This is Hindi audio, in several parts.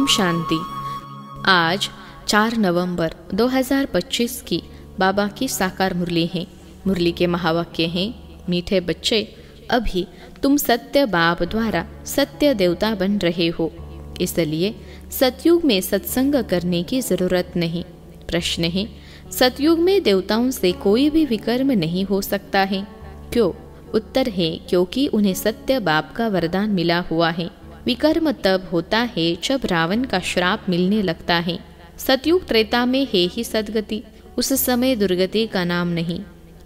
ओम शांति। आज 4 नवंबर 2025 की बाबा की साकार मुरली है। मुरली के महावाक्य हैं, मीठे बच्चे, अभी तुम सत्य बाप द्वारा सत्य देवता बन रहे हो, इसलिए सतयुग में सत्संग करने की जरूरत नहीं। प्रश्न है, सतयुग में देवताओं से कोई भी विकर्म नहीं हो सकता है, क्यों? उत्तर है, क्योंकि उन्हें सत्य बाप का वरदान मिला हुआ है। विकर्म तब होता है जब रावण का श्राप मिलने लगता है। सतयुग त्रेता में है ही सदगति, उस समय दुर्गति का नाम नहीं।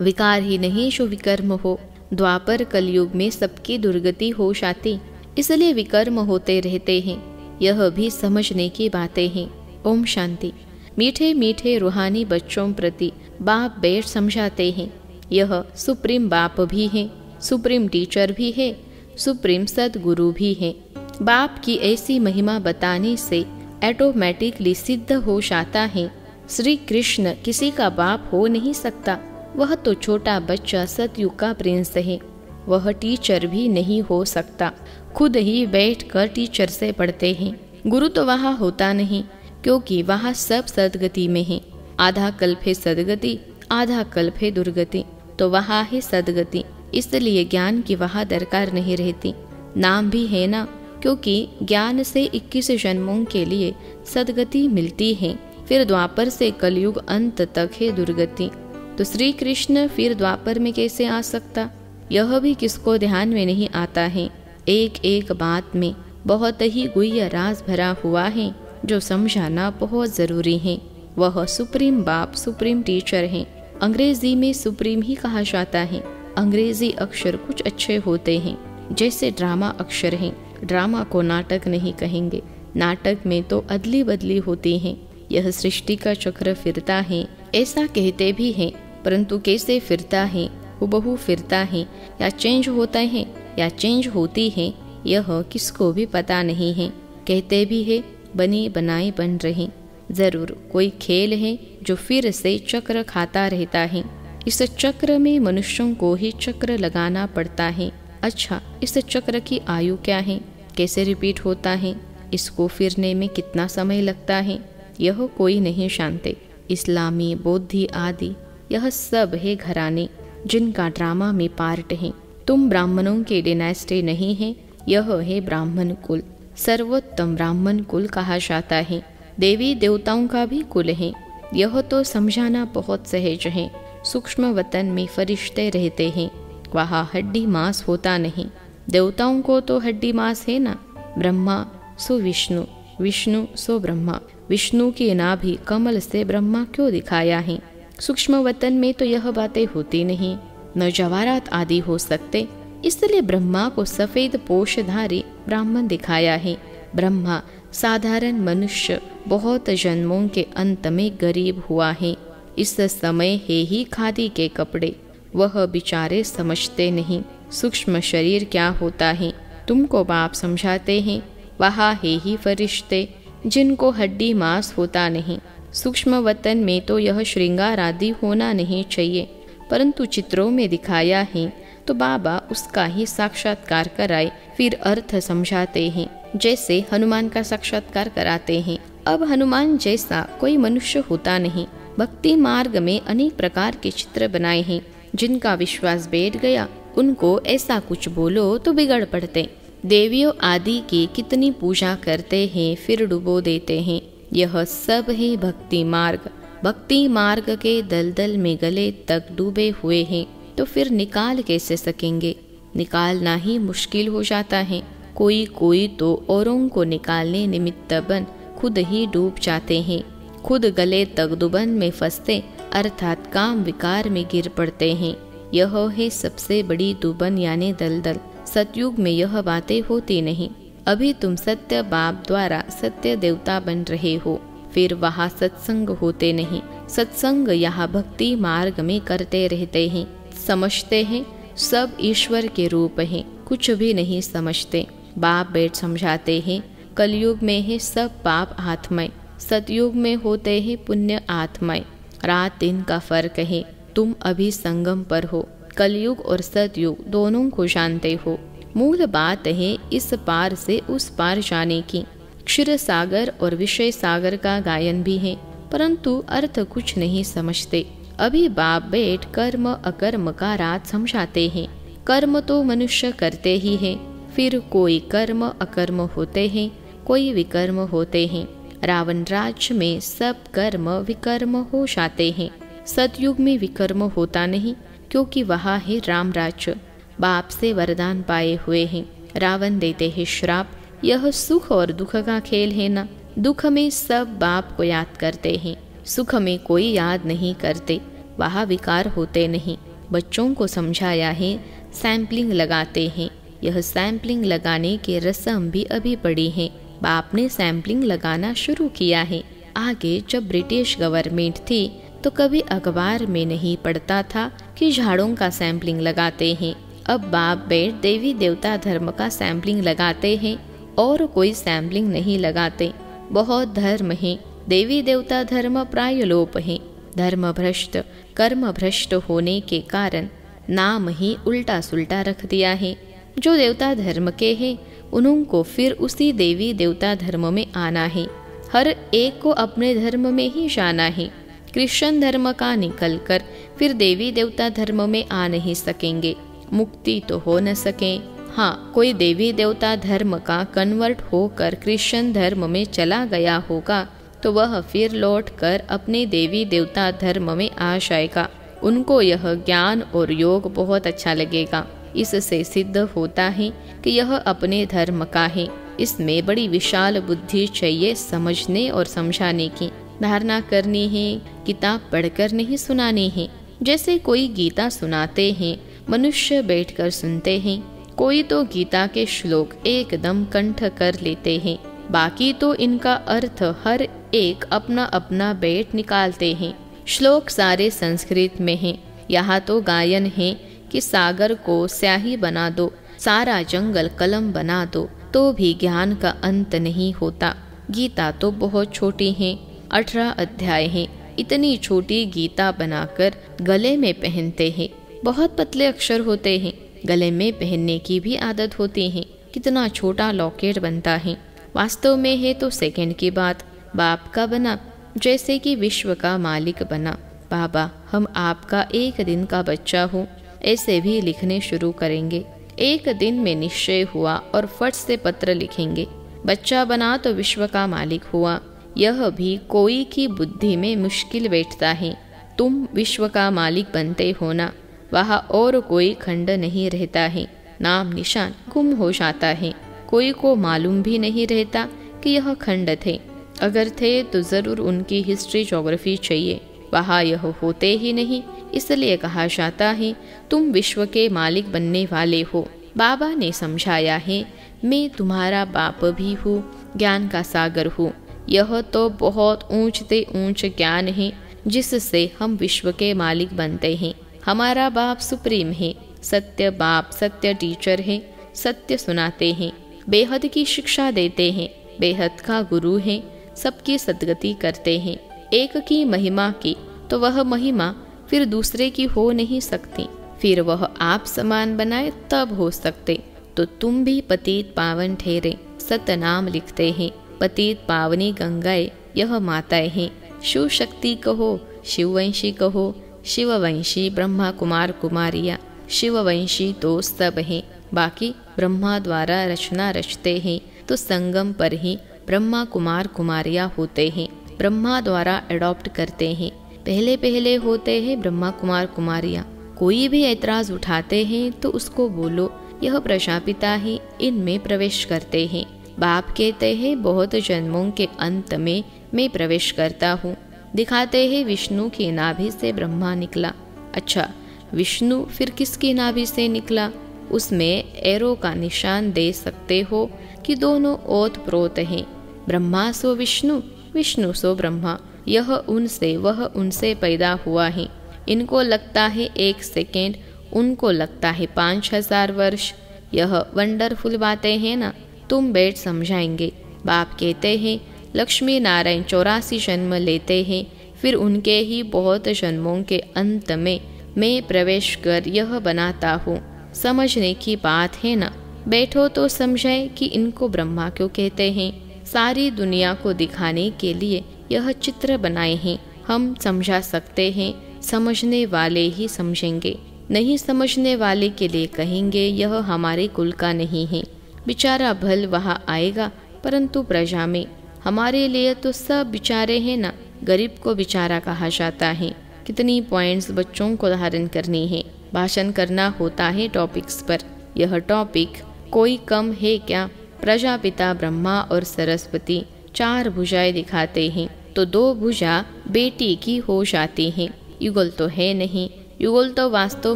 विकार ही नहीं जो विकर्म हो। द्वापर कलयुग में सबकी दुर्गति हो जाती, इसलिए विकर्म होते रहते हैं। यह भी समझने की बातें हैं। ओम शांति। मीठे मीठे रूहानी बच्चों प्रति बाप बैठ समझाते हैं। यह सुप्रीम बाप भी है, सुप्रीम टीचर भी है, सुप्रीम सदगुरु भी है। बाप की ऐसी महिमा बताने से ऑटोमेटिकली सिद्ध हो जाता है श्री कृष्ण किसी का बाप हो नहीं सकता। वह तो छोटा बच्चा सतयुग का प्रिंस है, वह टीचर भी नहीं हो सकता। खुद ही बैठकर टीचर से पढ़ते हैं। गुरु तो वहाँ होता नहीं, क्योंकि वहाँ सब सदगति में है। आधा कल्प है सदगति, आधा कल्प है दुर्गति, तो वहाँ है सदगति। इसलिए ज्ञान की वहाँ दरकार नहीं रहती। नाम भी है ना, क्योंकि ज्ञान से 21 जन्मों के लिए सदगति मिलती है। फिर द्वापर से कलयुग अंत तक है दुर्गति। तो श्री कृष्ण फिर द्वापर में कैसे आ सकता, यह भी किसको ध्यान में नहीं आता है। एक एक बात में बहुत ही गुह्य राज भरा हुआ है, जो समझाना बहुत जरूरी है। वह सुप्रीम बाप, सुप्रीम टीचर है। अंग्रेजी में सुप्रीम ही कहा जाता है। अंग्रेजी अक्षर कुछ अच्छे होते हैं, जैसे ड्रामा अक्षर हैं। ड्रामा को नाटक नहीं कहेंगे। नाटक में तो अदली बदली होती है। यह सृष्टि का चक्र फिरता है, ऐसा कहते भी हैं, परंतु कैसे फिरता है, हुबहू फिरता है या चेंज होता है या चेंज होती है, यह किसको भी पता नहीं है। कहते भी है बने बनाए बन रहे। जरूर कोई खेल है जो फिर से चक्र खाता रहता है। इस चक्र में मनुष्यों को ही चक्र लगाना पड़ता है। अच्छा, इस चक्र की आयु क्या है, कैसे रिपीट होता है, इसको फिरने में कितना समय लगता है, यह कोई नहीं जानते। इस्लामी, बौद्धि आदि यह सब है घराने, जिनका ड्रामा में पार्ट है। तुम ब्राह्मणों के डिनास्टी नहीं है, यह है ब्राह्मण कुल। सर्वोत्तम ब्राह्मण कुल कहा जाता है। देवी देवताओं का भी कुल है। यह तो समझाना बहुत सहज है। सूक्ष्म वतन में फरिश्ते रहते हैं, वहाँ हड्डी मांस होता नहीं। देवताओं को तो हड्डी मांस है ना। ब्रह्मा सो विष्णु, विष्णु सो ब्रह्मा। विष्णु की नाभि कमल से ब्रह्मा क्यों दिखाया है? सूक्ष्म वतन में तो यह बातें होती नहीं, न जवाहरात आदि हो सकते, इसलिए ब्रह्मा को सफेद पोषधारी ब्राह्मण दिखाया है। ब्रह्मा साधारण मनुष्य बहुत जन्मों के अंत में गरीब हुआ है। इस समय है ही खादी के कपड़े, वह बेचारे समझते नहीं सूक्ष्म शरीर क्या होता है। तुमको बाप समझाते हैं, वहाँ है ही फरिश्ते जिनको हड्डी मांस होता नहीं। सूक्ष्म वतन में तो यह श्रृंगार आदि होना नहीं चाहिए, परंतु चित्रों में दिखाया है तो बाबा उसका ही साक्षात्कार कराए, फिर अर्थ समझाते हैं। जैसे हनुमान का साक्षात्कार कराते हैं। अब हनुमान जैसा कोई मनुष्य होता नहीं। भक्ति मार्ग में अनेक प्रकार के चित्र बनाए हैं, जिनका विश्वास बैठ गया उनको ऐसा कुछ बोलो तो बिगड़ पड़ते। देवियों आदि की कितनी पूजा करते हैं, फिर डुबो देते हैं। यह सब है भक्ति मार्ग। भक्ति मार्ग के दलदल में गले तक डूबे हुए हैं, तो फिर निकाल कैसे सकेंगे? निकालना ही मुश्किल हो जाता है। कोई कोई तो औरों को निकालने निमित्त बन खुद ही डूब जाते हैं। खुद गले तक दुबन में फंसते, अर्थात काम विकार में गिर पड़ते हैं। यह है सबसे बड़ी दुबन यानी दलदल। सतयुग में यह बातें होती नहीं। अभी तुम सत्य बाप द्वारा सत्य देवता बन रहे हो, फिर वहाँ सत्संग होते नहीं। सत्संग यहाँ भक्ति मार्ग में करते रहते हैं। समझते हैं सब ईश्वर के रूप हैं, कुछ भी नहीं समझते। बाप बैठ समझाते हैं, कलयुग में है सब पाप आत्माएं, सतयुग में होते हैं पुण्य आत्माएं। रात दिन का फर्क है। तुम अभी संगम पर हो, कलयुग और सतयुग दोनों को जानते हो। मूल बात है इस पार से उस पार जाने की। क्षीर सागर और विषय सागर का गायन भी है, परंतु अर्थ कुछ नहीं समझते। अभी बाप बेट कर्म अकर्म का राज समझाते हैं। कर्म तो मनुष्य करते ही हैं, फिर कोई कर्म अकर्म होते हैं, कोई विकर्म होते हैं। रावण राज्य में सब कर्म विकर्म हो जाते हैं। सतयुग में विकर्म होता नहीं, क्योंकि वहाँ है राम राज्य। बाप से वरदान पाए हुए हैं। रावण देते हैं श्राप। यह सुख और दुख का खेल है ना। दुख में सब बाप को याद करते हैं, सुख में कोई याद नहीं करते। वहाँ विकार होते नहीं। बच्चों को समझाया है, सैंपलिंग लगाते हैं। यह सैंपलिंग लगाने के रस्म भी अभी पड़ी है। बाप ने सैंपलिंग लगाना शुरू किया है। आगे जब ब्रिटिश गवर्नमेंट थी तो कभी अखबार में नहीं पढ़ता था कि झाड़ों का सैंपलिंग लगाते हैं। अब बाप बेट देवी देवता धर्म का सैंपलिंग लगाते हैं और कोई सैंपलिंग नहीं लगाते। बहुत धर्म है, देवी देवता धर्म प्राय लोप है। धर्म भ्रष्ट कर्म भ्रष्ट होने के कारण नाम ही उल्टा सुल्टा रख दिया है। जो देवता धर्म के हैं उनको फिर उसी देवी देवता धर्म में आना है। हर एक को अपने धर्म में ही जाना है। क्रिश्चियन धर्म का निकलकर फिर देवी देवता धर्म में आ नहीं सकेंगे, मुक्ति तो हो न सके। हाँ, कोई देवी देवता धर्म का कन्वर्ट होकर क्रिश्चियन धर्म में चला गया होगा तो वह फिर लौटकर अपने देवी देवता धर्म में आ जाएगा। उनको यह ज्ञान और योग बहुत अच्छा लगेगा। इससे सिद्ध होता है कि यह अपने धर्म का है। इसमें बड़ी विशाल बुद्धि चाहिए समझने और समझाने की। धारणा करनी है, किताब पढ़कर नहीं सुनानी है। जैसे कोई गीता सुनाते हैं, मनुष्य बैठकर सुनते हैं। कोई तो गीता के श्लोक एकदम कंठ कर लेते हैं, बाकी तो इनका अर्थ हर एक अपना अपना बैठ निकालते हैं। श्लोक सारे संस्कृत में हैं। यहाँ तो गायन है कि सागर को स्याही बना दो, सारा जंगल कलम बना दो, तो भी ज्ञान का अंत नहीं होता। गीता तो बहुत छोटी है, 18 अध्याय हैं। इतनी छोटी गीता बनाकर गले में पहनते हैं। बहुत पतले अक्षर होते हैं, गले में पहनने की भी आदत होती है। कितना छोटा लॉकेट बनता है। वास्तव में है तो सेकंड की बात। बाप का बना जैसे कि विश्व का मालिक बना। बाबा, हम आपका एक दिन का बच्चा हूँ, ऐसे भी लिखने शुरू करेंगे। एक दिन में निश्चय हुआ और फट से पत्र लिखेंगे। बच्चा बना तो विश्व का मालिक हुआ। यह भी कोई की बुद्धि में मुश्किल बैठता है। तुम विश्व का मालिक बनते हो ना, वहाँ और कोई खंड नहीं रहता है। नाम निशान गुम हो जाता है। कोई को मालूम भी नहीं रहता कि यह खंड थे। अगर थे तो जरूर उनकी हिस्ट्री ज्योग्राफी चाहिए। वहाँ यह होते ही नहीं, इसलिए कहा जाता है तुम विश्व के मालिक बनने वाले हो। बाबा ने समझाया है, मैं तुम्हारा बाप भी हूँ, ज्ञान का सागर हूँ। यह तो बहुत ऊंच से ऊंच ज्ञान है जिससे हम विश्व के मालिक बनते हैं। हमारा बाप सुप्रीम है, सत्य बाप, सत्य टीचर है, सत्य सुनाते हैं, बेहद की शिक्षा देते हैं, बेहद का गुरु है, सबकी सद्गति करते हैं। एक की महिमा की तो वह महिमा फिर दूसरे की हो नहीं सकती। फिर वह आप समान बनाए तब हो सकते। तो तुम भी पतित पावन ठहरे, सत नाम लिखते हैं। पतित पावनी गंगाएं यह माताएं हैं। शिव शक्ति कहो, शिववंशी कहो, शिववंशी ब्रह्मा कुमार कुमारियाँ। शिववंशी तो सब हैं, बाकी ब्रह्मा द्वारा रचना रचते हैं तो संगम पर ही ब्रह्मा कुमार कुमारियाँ होते हैं। ब्रह्मा द्वारा एडॉप्ट करते हैं। पहले पहले होते हैं ब्रह्मा कुमार कुमारियाँ। कोई भी ऐतराज उठाते हैं तो उसको बोलो यह प्रजापिता ही इनमें प्रवेश करते हैं। बाप कहते हैं बहुत जन्मों के अंत में मैं प्रवेश करता हूँ। दिखाते हैं विष्णु की नाभि से ब्रह्मा निकला। अच्छा, विष्णु फिर किसकी नाभि से निकला? उसमें एरो का निशान दे सकते हो कि दोनों ओत प्रोत हैं। ब्रह्मा सो विष्णु, विष्णु सो ब्रह्मा। यह उनसे वह उनसे पैदा हुआ है। इनको लगता है 1 सेकेंड, उनको लगता है 5000 वर्ष। यह वंडरफुल बातें हैं ना, तुम बैठ समझाएंगे। बाप कहते हैं लक्ष्मी नारायण 84 जन्म लेते हैं, फिर उनके ही बहुत जन्मों के अंत में मैं प्रवेश कर यह बनाता हूँ। समझने की बात है ना। बैठो तो समझाए कि इनको ब्रह्मा क्यों कहते हैं। सारी दुनिया को दिखाने के लिए यह चित्र बनाए हैं। हम समझा सकते हैं, समझने वाले ही समझेंगे, नहीं समझने वाले के लिए कहेंगे यह हमारे कुल का नहीं है। बेचारा भल वहाँ आएगा, परंतु प्रजा में हमारे लिए तो सब बेचारे हैं ना। गरीब को बेचारा कहा जाता है। कितनी पॉइंट्स बच्चों को धारण करनी है, भाषण करना होता है टॉपिक्स पर। यह टॉपिक कोई कम है क्या? प्रजापिता ब्रह्मा और सरस्वती 4 भुजाएं दिखाते हैं, तो 2 भुजा बेटी की हो जाती हैं। युगल तो है नहीं, युगल तो वास्तव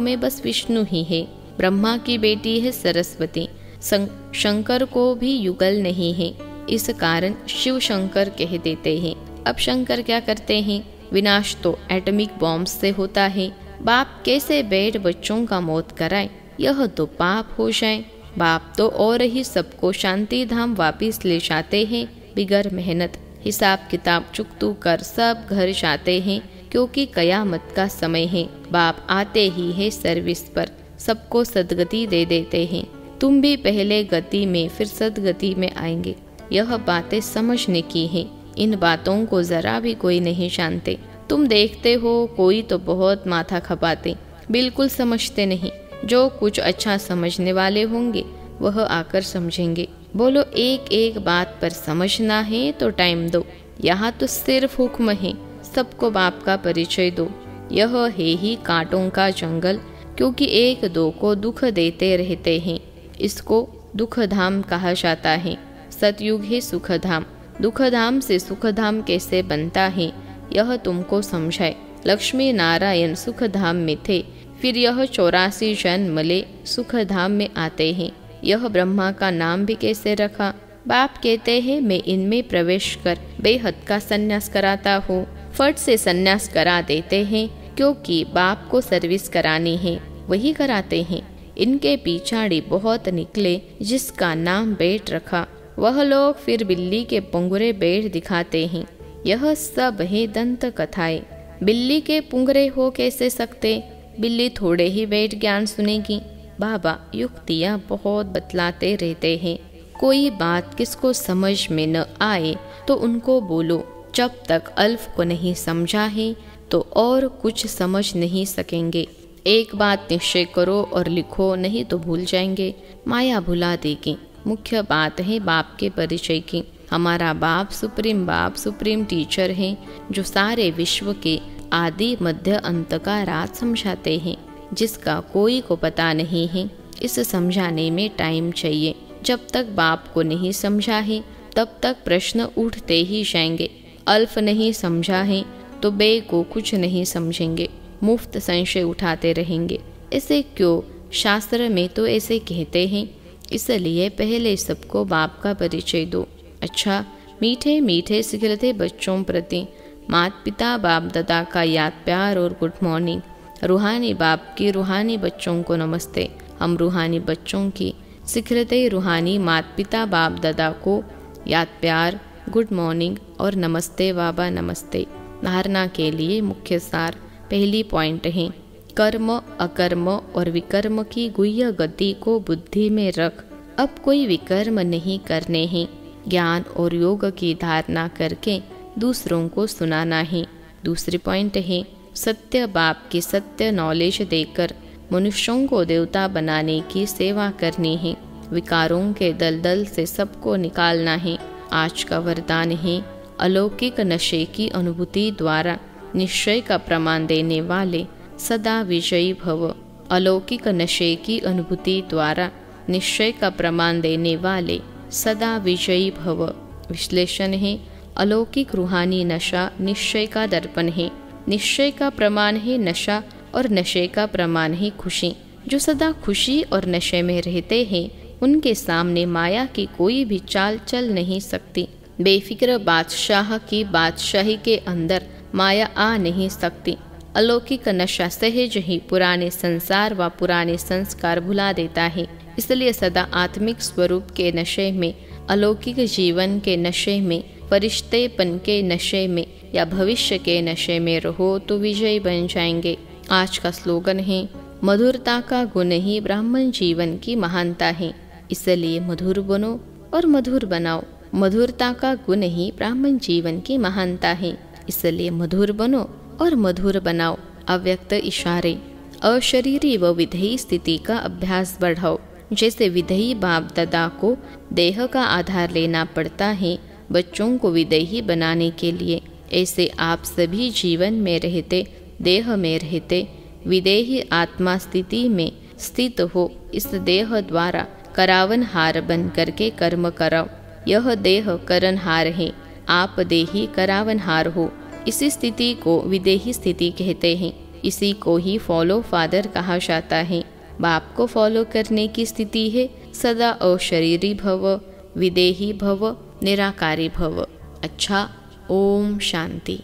में बस विष्णु ही है। ब्रह्मा की बेटी है सरस्वती। शंकर को भी युगल नहीं है, इस कारण शिव शंकर कह देते हैं। अब शंकर क्या करते हैं? विनाश तो एटॉमिक बॉम्ब से होता है। बाप कैसे बेट बच्चों का मौत कराए, यह तो पाप हो जाए। बाप तो और ही सबको शांति धाम वापिस ले जाते हैं बिगर मेहनत। हिसाब किताब चुकतू कर सब घर जाते हैं, क्योंकि कयामत का समय है। बाप आते ही है सर्विस पर, सबको सदगति दे देते हैं। तुम भी पहले गति में फिर सदगति में आएंगे। यह बातें समझने की हैं। इन बातों को जरा भी कोई नहीं जानते। तुम देखते हो कोई तो बहुत माथा खपाते, बिल्कुल समझते नहीं। जो कुछ अच्छा समझने वाले होंगे वह आकर समझेंगे। बोलो एक एक बात पर समझना है तो टाइम दो। यहाँ तो सिर्फ हुक्म है, सबको बाप का परिचय दो। यह है ही कांटों का जंगल, क्योंकि एक दो को दुख देते रहते हैं। इसको दुखधाम कहा जाता है। सतयुग है सुखधाम। दुखधाम से सुखधाम कैसे बनता है यह तुमको समझाए। लक्ष्मी नारायण सुखधाम में थे, फिर यह 84 जन्म ले सुखधाम में आते हैं। यह ब्रह्मा का नाम भी कैसे रखा? बाप कहते हैं मैं इनमें प्रवेश कर बेहद का संन्यास कराता हूँ। फट से संन्यास करा देते हैं, क्योंकि बाप को सर्विस करानी है, वही कराते हैं। इनके पिछाड़ी बहुत निकले जिसका नाम बेट रखा, वह लोग फिर बिल्ली के पुंगरे बेट दिखाते हैं। यह सब है दंत कथाएं। बिल्ली के पुंगरे हो कैसे सकते? बिल्ली थोड़े ही बेट ज्ञान सुनेगी। बाबा युक्तियाँ बहुत बतलाते रहते हैं। कोई बात किसको समझ में न आए तो उनको बोलो। जब तक अल्फ को नहीं समझा है तो और कुछ समझ नहीं सकेंगे। एक बात निश्चय करो और लिखो, नहीं तो भूल जाएंगे। माया भुला देगी। मुख्य बात है बाप के परिचय की। हमारा बाप सुप्रीम टीचर हैं, जो सारे विश्व के आदि मध्य अंत का राज समझाते हैं, जिसका कोई को पता नहीं है। इस समझाने में टाइम चाहिए। जब तक बाप को नहीं समझा है तब तक प्रश्न उठते ही जाएंगे। अल्फ नहीं समझा है तो बे को कुछ नहीं समझेंगे, मुफ्त संशय उठाते रहेंगे। ऐसे क्यों? शास्त्र में तो ऐसे कहते हैं। इसलिए पहले सबको बाप का परिचय दो। अच्छा, मीठे मीठे सिखलते बच्चों प्रति माता पिता बाप दादा का याद प्यार और गुड मॉर्निंग। रूहानी बाप की रूहानी बच्चों को नमस्ते। हम रूहानी बच्चों की सिखलते रूहानी माता पिता बाप दादा को याद प्यार, गुड मॉर्निंग और नमस्ते बाबा नमस्ते। धारणा के लिए मुख्य सार। पहली पॉइंट है, कर्म अकर्म और विकर्म की गुह्य गति को बुद्धि में रख। अब कोई विकर्म नहीं करने हैं। ज्ञान और योग की धारणा करके दूसरों को सुनाना है। दूसरी पॉइंट है, सत्य बाप की सत्य नॉलेज देकर मनुष्यों को देवता बनाने की सेवा करनी है। विकारों के दलदल से सबको निकालना है। आज का वरदान है, अलौकिक नशे की अनुभूति द्वारा निश्चय का प्रमाण देने वाले सदा विजयी भव। अलौकिक नशे की अनुभूति द्वारा निश्चय का प्रमाण देने वाले सदा विजयी भव। विश्लेषण है, अलौकिक रूहानी नशा निश्चय का दर्पण है। निश्चय का प्रमाण है नशा और नशे का प्रमाण है खुशी। जो सदा खुशी और नशे में रहते हैं उनके सामने माया की कोई भी चाल चल नहीं सकती। बेफिक्र बादशाह की बादशाही के अंदर माया आ नहीं सकती। अलौकिक नशा सहज ही पुराने संसार व पुराने संस्कार भुला देता है। इसलिए सदा आत्मिक स्वरूप के नशे में, अलौकिक जीवन के नशे में, फरिश्तेपन के नशे में या भविष्य के नशे में रहो तो विजयी बन जाएंगे। आज का स्लोगन है, मधुरता का गुण ही ब्राह्मण जीवन की महानता है। इसलिए मधुर बनो और मधुर बनाओ। मधुरता का गुण ही ब्राह्मण जीवन की महानता है। इसलिए मधुर बनो और मधुर बनाओ। अव्यक्त इशारे। अशरीरी व विधेयी स्थिति का अभ्यास बढ़ाओ। जैसे विधेयी बाप दादा को देह का आधार लेना पड़ता है बच्चों को विधेयी बनाने के लिए, ऐसे आप सभी जीवन में रहते, देह में रहते, विधेयी आत्मा स्थिति में स्थित हो। इस देह द्वारा करावनहार बन करके कर्म कराओ। यह देह करनहार है, आप देही करावनहार हो। इसी स्थिति को विदेही स्थिति कहते हैं। इसी को ही फॉलो फादर कहा जाता है। बाप को फॉलो करने की स्थिति है सदा अशरीरी भव, विदेही भव, निराकारी भव। अच्छा, ओम शांति।